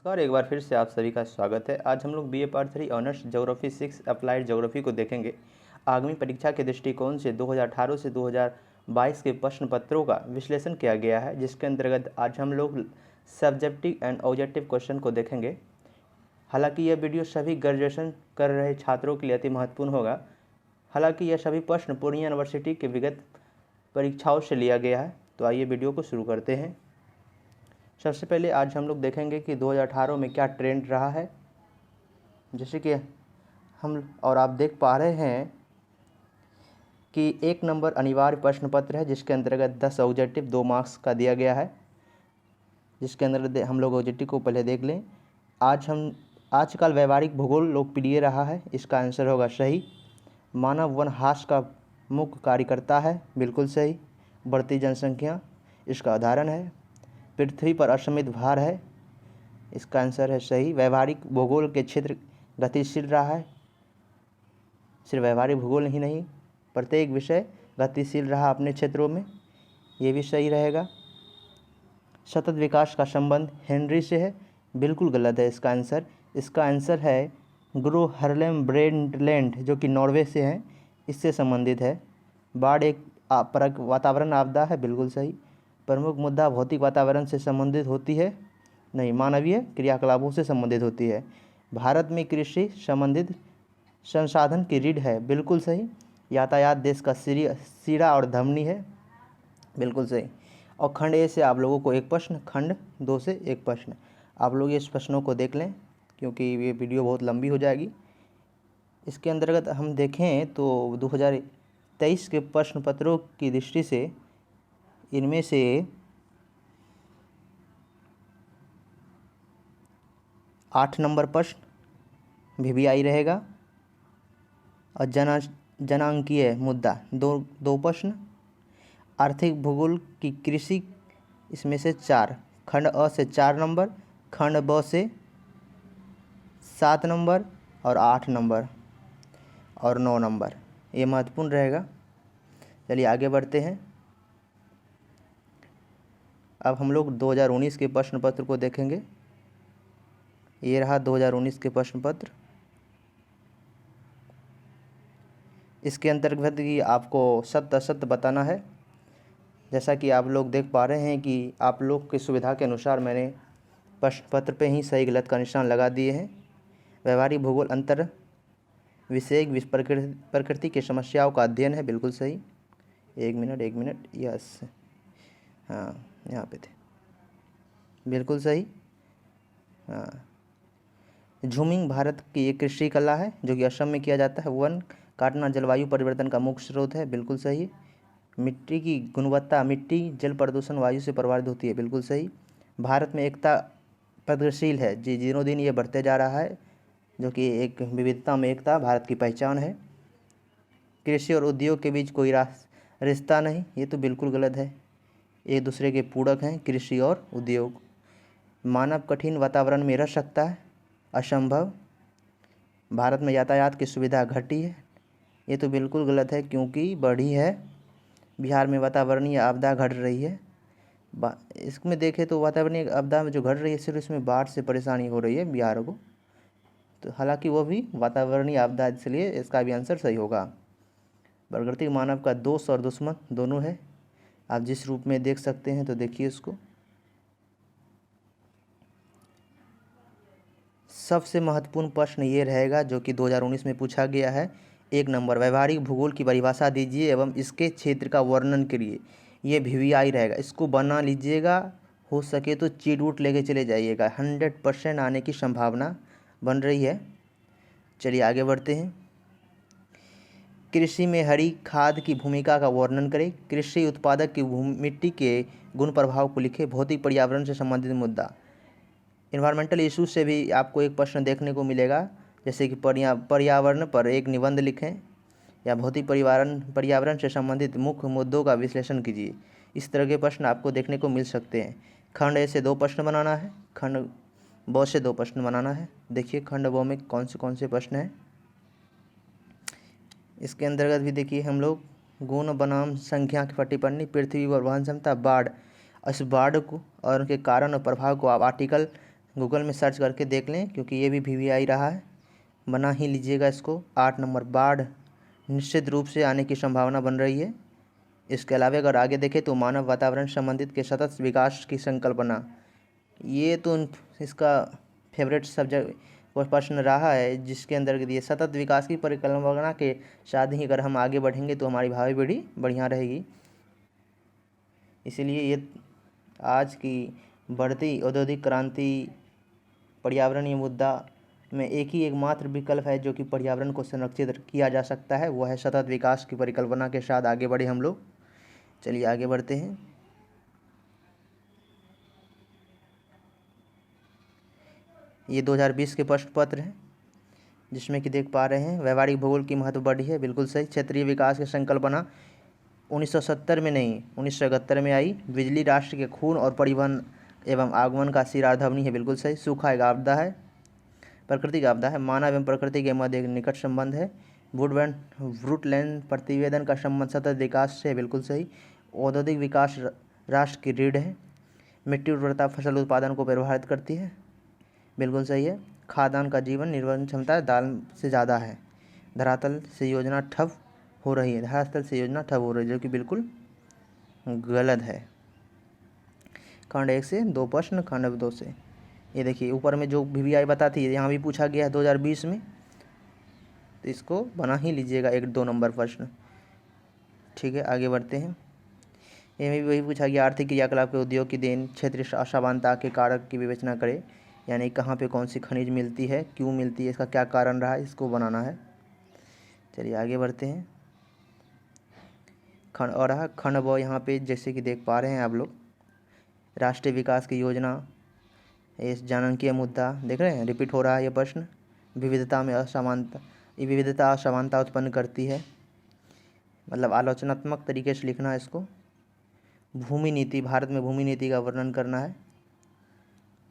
नमस्कार, एक बार फिर से आप सभी का स्वागत है। आज हम लोग BA part 3 honours geography 6 applied geography को देखेंगे। आगामी परीक्षा के दृष्टिकोण से 2018 से 2022 के प्रश्न पत्रों का विश्लेषण किया गया है, जिसके अंतर्गत आज हम लोग सब्जेक्टिव एंड ऑब्जेक्टिव क्वेश्चन को देखेंगे। हालांकि यह वीडियो सभी ग्रेजुएशन कर रहे छात्रों के लिए अति महत्वपूर्ण होगा। हालांकि यह सभी प्रश्न पूर्णिया यूनिवर्सिटी के विगत परीक्षाओं से लिया गया है। तो आइए वीडियो को शुरू करते हैं। सबसे पहले आज हम लोग देखेंगे कि 2018 में क्या ट्रेंड रहा है। जैसे कि हम और आप देख पा रहे हैं कि 1 नंबर अनिवार्य प्रश्न पत्र है, जिसके अंतर्गत 10 ऑब्जेक्टिव 2 मार्क्स का दिया गया है। जिसके अंदर हम लोग ऑब्जेक्टिव को पहले देख लें। आजकल व्यवहारिक भूगोल लोकप्रिय रहा है, इसका आंसर होगा सही। मानव वन ह्रास का मुख्य कार्यकर्ता है, बिल्कुल सही। बढ़ती जनसंख्या इसका उदाहरण है। पृथ्वी पर असीमित भार है, इसका आंसर है सही। व्यवहारिक भूगोल के क्षेत्र गतिशील रहा है, सिर्फ व्यवहारिक भूगोल ही नहीं, प्रत्येक विषय गतिशील रहा अपने क्षेत्रों में, ये भी सही रहेगा। सतत विकास का संबंध हेनरी से है, बिल्कुल गलत है इसका आंसर। इसका आंसर है ग्रो हर्लेम ब्रेंडलैंड, जो कि नॉर्वे से है, इससे संबंधित है। बाढ़ एक वातावरण आपदा है, बिल्कुल सही। प्रमुख मुद्दा भौतिक वातावरण से संबंधित होती है, नहीं, मानवीय क्रियाकलापों से संबंधित होती है। भारत में कृषि संबंधित संसाधन की रीढ़ है, बिल्कुल सही। यातायात देश का सिरा और धमनी है, बिल्कुल सही। और खंड ए से आप लोगों को एक प्रश्न, खंड 2 से एक प्रश्न। आप लोग इस प्रश्नों को देख लें, क्योंकि ये वीडियो बहुत लंबी हो जाएगी। इसके अंतर्गत हम देखें तो 2023 के प्रश्न पत्रों की दृष्टि से इनमें से 8 नंबर प्रश्न वीवीआई रहेगा और जनांकीय मुद्दा दो प्रश्न। आर्थिक भूगोल की कृषि इसमें से 4, खंड अ से 4 नंबर, खंड ब से 7 नंबर और 8 नंबर और 9 नंबर, ये महत्वपूर्ण रहेगा। चलिए आगे बढ़ते हैं। अब हम लोग 2019 के प्रश्न पत्र को देखेंगे। ये रहा 2019 के प्रश्न पत्र। इसके अंतर्गत ही आपको सत्य असत्य बताना है। जैसा कि आप लोग देख पा रहे हैं कि आप लोग की सुविधा के अनुसार मैंने प्रश्न पत्र पे ही सही गलत का निशान लगा दिए हैं। व्यवहारिक भूगोल अंतर विषयक प्रकृति की समस्याओं का अध्ययन है, बिल्कुल सही। एक मिनट, यस, हाँ, यहाँ पे थे, बिल्कुल सही। हाँ, झूमिंग भारत की एक कृषि कला है, जो कि असम में किया जाता है। वन काटना जलवायु परिवर्तन का मुख्य स्रोत है, बिल्कुल सही। मिट्टी की गुणवत्ता, मिट्टी जल प्रदूषण वायु से प्रभावित होती है, बिल्कुल सही। भारत में एकता प्रगतिशील है, जी, दिनों दिन ये बढ़ते जा रहा है, जो कि एक विविधता में एकता भारत की पहचान है। कृषि और उद्योग के बीच कोई रिश्ता नहीं, ये तो बिल्कुल गलत है, एक दूसरे के पूरक हैं कृषि और उद्योग। मानव कठिन वातावरण में रह सकता है, असंभव। भारत में यातायात की सुविधा घटी है, ये तो बिल्कुल गलत है, क्योंकि बढ़ी है। बिहार में वातावरणीय आपदा घट रही है। इसमें देखें तो वातावरणीय आपदा में जो घट रही है, सिर्फ इसमें बाढ़ से परेशानी हो रही है बिहार को, तो हालांकि वो भी वातावरणीय आपदा, इसलिए इसका भी आंसर सही होगा। प्रकृति मानव का दोस्त और दुश्मन दोनों है, आप जिस रूप में देख सकते हैं, तो देखिए इसको। सबसे महत्वपूर्ण प्रश्न ये रहेगा, जो कि 2019 में पूछा गया है। 1 नंबर, व्यवहारिक भूगोल की परिभाषा दीजिए एवं इसके क्षेत्र का वर्णन करिए। ये वीवीआई रहेगा, इसको बना लीजिएगा, हो सके तो चीट वूट लेके चले जाइएगा, 100% आने की संभावना बन रही है। चलिए आगे बढ़ते हैं। कृषि में हरी खाद की भूमिका का वर्णन करें। कृषि उत्पादक की मिट्टी के गुण प्रभाव को लिखे। भौतिक पर्यावरण से संबंधित मुद्दा, इन्वायरमेंटल इशू से भी आपको एक प्रश्न देखने को मिलेगा, जैसे कि पर्यावरण पर एक निबंध लिखें, या भौतिक पर्यावरण से संबंधित मुख्य मुद्दों का विश्लेषण कीजिए। इस तरह के प्रश्न आपको देखने को मिल सकते हैं। खंड ए से 2 प्रश्न बनाना है, खंड ब से 2 प्रश्न बनाना है। देखिए खंड ब में कौन से प्रश्न हैं। इसके अंतर्गत भी देखिए हम लोग गुण बनाम संख्या की पट्टी पढ़नी, पृथ्वी पर वहन क्षमता, बाढ़, इस बाढ़ को और उनके कारण और प्रभाव को आप आर्टिकल गूगल में सर्च करके देख लें, क्योंकि ये भी VVI रहा है, बना ही लीजिएगा इसको। 8 नंबर, बाढ़ निश्चित रूप से आने की संभावना बन रही है। इसके अलावा अगर आगे देखें तो मानव वातावरण संबंधित के सतत विकास की संकल्पना, ये तो इसका फेवरेट सब्जेक्ट वो प्रश्न रहा है, जिसके अंदर ये सतत विकास की परिकल्पना के साथ ही अगर हम आगे बढ़ेंगे तो हमारी भावी पीढ़ी बढ़िया रहेगी। इसीलिए ये आज की बढ़ती औद्योगिक क्रांति, पर्यावरणीय मुद्दा में एकमात्र विकल्प है जो कि पर्यावरण को संरक्षित किया जा सकता है, वो है सतत विकास की परिकल्पना के साथ आगे बढ़े हम लोग। चलिए आगे बढ़ते हैं। ये 2020 के प्रश्न पत्र हैं, जिसमें कि देख पा रहे हैं व्यवहारिक भूगोल की महत्व बढ़ी है, बिल्कुल सही। क्षेत्रीय विकास की संकल्पना 1970 में नहीं 1971 में आई। बिजली राष्ट्र के खून और परिवहन एवं आगमन का सिराधवनी है, बिल्कुल सही। सूखा एक आपदा है, प्राकृतिक आपदा है। मानव एवं प्रकृति के मध्य एक निकट संबंध है। वुडलैंड प्रतिवेदन का संबंध सतत विकास से है, बिल्कुल सही। औद्योगिक विकास राष्ट्र की रीढ़ है। मिट्टी उर्वरता फसल उत्पादन को प्रभावित करती है, बिल्कुल सही है। खाद्यान्न का जीवन निर्वहन क्षमता दाल से ज़्यादा है। धरातल से योजना ठप हो रही है, धरातल से योजना ठप हो रही है, जो कि बिल्कुल गलत है। खंड 1 से 2 प्रश्न, खंड 2 से ये देखिए ऊपर में जो VVI बताती है, यहाँ भी पूछा गया है 2020 में, तो इसको बना ही लीजिएगा 1-2 नंबर प्रश्न। ठीक है, आगे बढ़ते हैं। ये में भी वही पूछा गया, आर्थिक क्रियाकलाप के उद्योग की देन क्षेत्रीय असमानता के कारक की विवेचना करें, यानी कहाँ पे कौन सी खनिज मिलती है, क्यों मिलती है, इसका क्या कारण रहा है, इसको बनाना है। चलिए आगे बढ़ते हैं। खंड व यहाँ पे जैसे कि देख पा रहे हैं आप लोग, राष्ट्रीय विकास की योजना, इस जनांकीय मुद्दा देख रहे हैं, रिपीट हो रहा है ये प्रश्न। विविधता में असमानता, ये विविधता असमानता उत्पन्न करती है, मतलब आलोचनात्मक तरीके से लिखना है इसको। भूमि नीति, भारत में भूमि नीति का वर्णन करना है।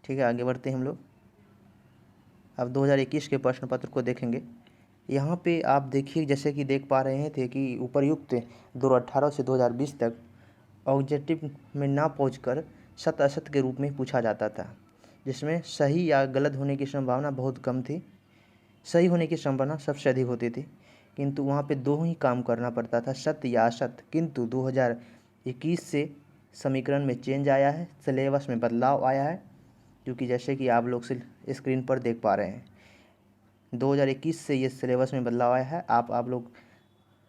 ठीक है, आगे बढ़ते हैं हम लोग। अब 2021 के प्रश्न पत्र को देखेंगे। यहाँ पे आप देखिए, जैसे कि देख पा रहे थे कि उपर्युक्त 2018 से 2020 तक ऑब्जेक्टिव में ना पहुंचकर शत असत के रूप में पूछा जाता था, जिसमें सही या गलत होने की संभावना बहुत कम थी। सही होने की संभावना सबसे अधिक होती थी, किंतु वहाँ पे 2 ही काम करना पड़ता था, सत्य या असत। किंतु 2021 से समीकरण में चेंज आया है, सिलेबस में बदलाव आया है, क्योंकि जैसे कि आप लोग स्क्रीन पर देख पा रहे हैं 2021 से ये सिलेबस में बदलाव आया है। आप लोग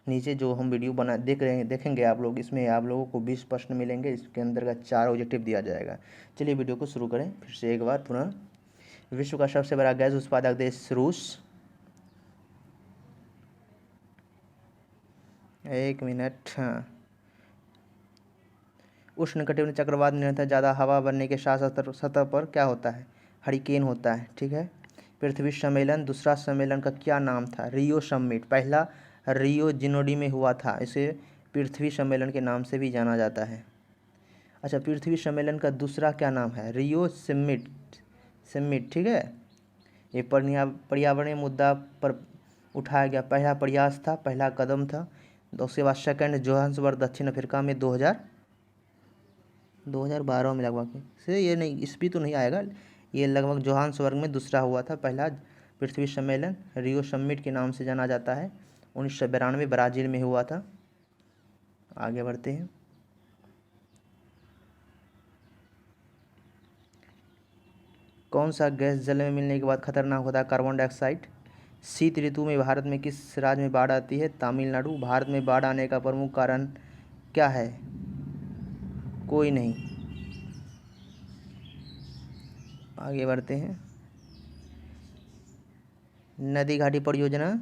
नीचे जो हम वीडियो बना देखेंगे आप लोग, इसमें आप लोगों को 20 प्रश्न मिलेंगे, इसके अंतर्गत 4 ऑब्जेक्टिव दिया जाएगा। चलिए वीडियो को शुरू करें फिर से एक बार पुनः। विश्व का सबसे बड़ा गैस उत्पादक देश रूस। 1 मिनट, हाँ। उष्णकटिबंधीय चक्रवात निरंतर ज़्यादा हवा बनने के साथ सतह पर क्या होता है, हरिकेन होता है। ठीक है। पृथ्वी सम्मेलन, दूसरा सम्मेलन का क्या नाम था, रियो समिट। पहला रियो जिनोडी में हुआ था, इसे पृथ्वी सम्मेलन के नाम से भी जाना जाता है। अच्छा, पृथ्वी सम्मेलन का दूसरा क्या नाम है, रियो समिट। ठीक है। ये पर्यावरणीय मुद्दा पर उठाया गया पहला प्रयास था, पहला कदम था। उसके बाद सेकंड जोहान्सबर्ग दक्षिण अफ्रीका में 2012 में लगभग से, ये नहीं ईस्वी तो नहीं आएगा, ये लगभग जोहान्सबर्ग में दूसरा हुआ था। पहला पृथ्वी सम्मेलन रियो समिट के नाम से जाना जाता है, 1992 ब्राज़ील में हुआ था। आगे बढ़ते हैं। कौन सा गैस जल में मिलने के बाद खतरनाक होता है, कार्बन डाइऑक्साइड। शीत ऋतु में भारत में किस राज्य में बाढ़ आती है, तमिलनाडु। भारत में बाढ़ आने का प्रमुख कारण क्या है, कोई नहीं। आगे बढ़ते हैं। नदी घाटी परियोजना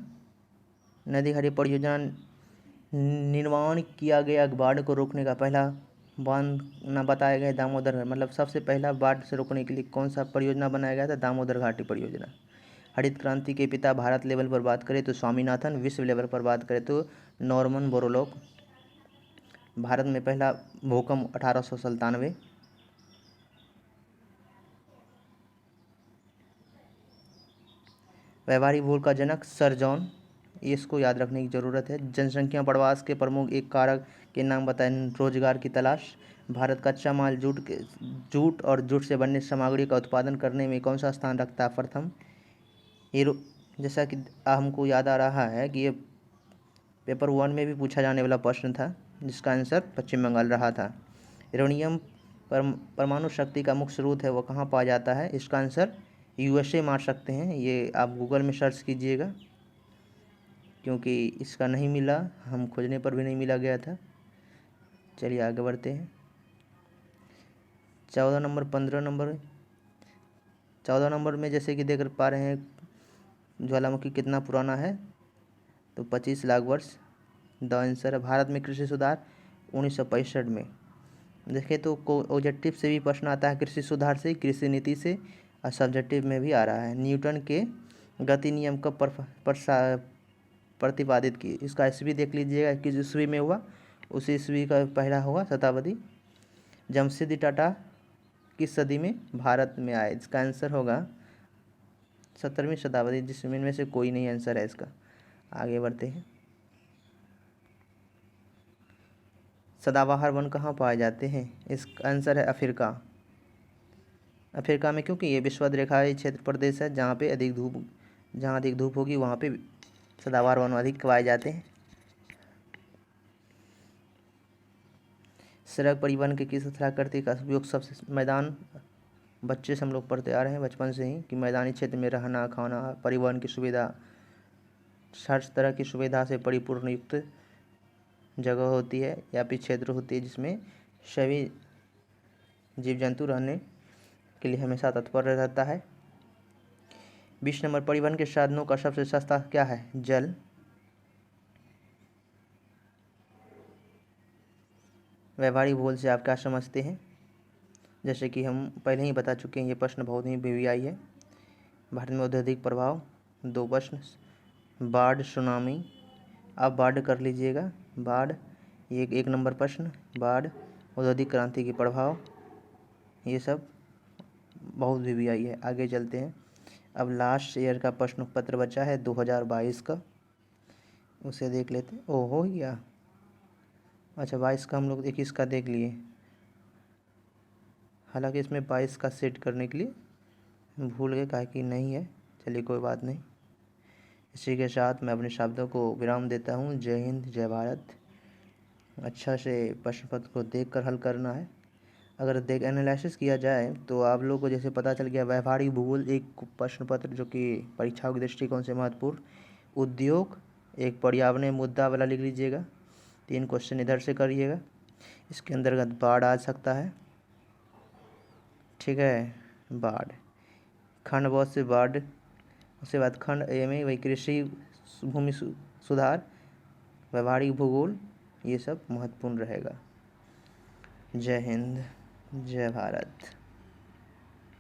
निर्माण किया गया बाढ़ को रोकने का पहला बांध न बताया गया दामोदर, मतलब सबसे पहला बाढ़ से रोकने के लिए कौन सा परियोजना बनाया गया था, दामोदर घाटी परियोजना। हरित क्रांति के पिता भारत लेवल पर बात करें तो स्वामीनाथन, विश्व लेवल पर बात करें तो नॉर्मन बोरलॉग। भारत में पहला भूकंप 1897। व्यवहारिक भूगोल का जनक सर जॉन, इसको याद रखने की ज़रूरत है। जनसंख्या बढ़वास के प्रमुख एक कारक के नाम बताएं, रोजगार की तलाश। भारत कच्चा माल जूट और जूट से बनने सामग्री का उत्पादन करने में कौन सा स्थान रखता है? प्रथम। जैसा कि हमको याद आ रहा है कि ये पेपर 1 में भी पूछा जाने वाला प्रश्न था, जिसका आंसर पश्चिम बंगाल रहा था। यूरेनियम परमाणु शक्ति का मुख्य स्रोत है, वो कहाँ पाया जाता है? इसका आंसर USA मार सकते हैं, ये आप गूगल में सर्च कीजिएगा, क्योंकि इसका नहीं मिला, हम खोजने पर भी नहीं मिला गया था। चलिए आगे बढ़ते हैं। 14 नंबर 15 नंबर 14 नंबर में जैसे कि देख पा रहे हैं ज्वालामुखी कितना पुराना है, तो 25 लाख वर्ष द आंसर है। भारत में कृषि सुधार 1965 में। देखें तो ऑब्जेक्टिव से भी प्रश्न आता है कृषि सुधार से, कृषि नीति से, और सब्जेक्टिव में भी आ रहा है। न्यूटन के गति नियम कब प्रतिपादित की? इसका ईस्वी देख लीजिएगा, किस ईस्वी में हुआ, उसी ईस्वी का पहला हुआ शताब्दी। जमशेदजी टाटा किस सदी में भारत में आए? इसका आंसर होगा 17वीं शताब्दी, जिसमें से कोई नहीं आंसर है इसका। आगे बढ़ते हैं। सदाबहार वन कहाँ पाए जाते हैं? इसका आंसर है अफ्रीका। अफ्रीका में, क्योंकि ये विषुवत रेखाई क्षेत्र प्रदेश है, जहाँ अधिक धूप होगी वहाँ पे सदाबहार वन अधिक पाए जाते हैं। सड़क परिवहन के किस आकृति का उपयोग सबसे मैदान? बच्चे से हम लोग पढ़ते आ रहे हैं बचपन से ही कि मैदानी क्षेत्र में रहना, खाना, परिवहन की सुविधा, हर तरह की सुविधा से परिपूर्ण युक्त जगह होती है या फिर क्षेत्र होती है, जिसमें सभी जीव जंतु रहने के लिए हमेशा तत्पर रहता है। 20 नंबर परिवहन के साधनों का सबसे सस्ता क्या है? जल। व्यवहारिक भूगोल से आप क्या समझते हैं? जैसे कि हम पहले ही बता चुके हैं, ये प्रश्न बहुत ही वीवीआई है। भारत में औद्योगिक प्रभाव, 2 प्रश्न। बाढ़, सुनामी, आप बाढ़ कर लीजिएगा, बाढ़ ये 1 नंबर प्रश्न। बाढ़, औद्योगिक क्रांति के प्रभाव, ये सब बहुत वीवीआई है। आगे चलते हैं। अब लास्ट ईयर का प्रश्न पत्र बचा है 2022 का, उसे देख लेते हैं। ओहो या अच्छा, 22 का हम लोग 21 का देख लिए, हालांकि इसमें 22 का सेट करने के लिए भूल गए, कहा कि नहीं है। चलिए कोई बात नहीं। इसी के साथ मैं अपने शब्दों को विराम देता हूँ। जय हिंद, जय भारत। अच्छा से प्रश्न पत्र को देखकर हल करना है। अगर एनालिसिस किया जाए तो आप लोगों को जैसे पता चल गया, व्यवहारिक भूगोल एक प्रश्न पत्र जो कि परीक्षाओं के दृष्टिकोण से महत्वपूर्ण। उद्योग एक पर्यावरणीय मुद्दा वाला लिख लीजिएगा, 3 क्वेश्चन इधर से करिएगा। इसके अंतर्गत बाढ़ आ सकता है, ठीक है, बाढ़, खंड बहुत से बाढ़, उसके बाद खंड ए में वही कृषि भूमि सुधार, व्यवहारिक भूगोल, ये सब महत्वपूर्ण रहेगा। जय हिंद, जय भारत।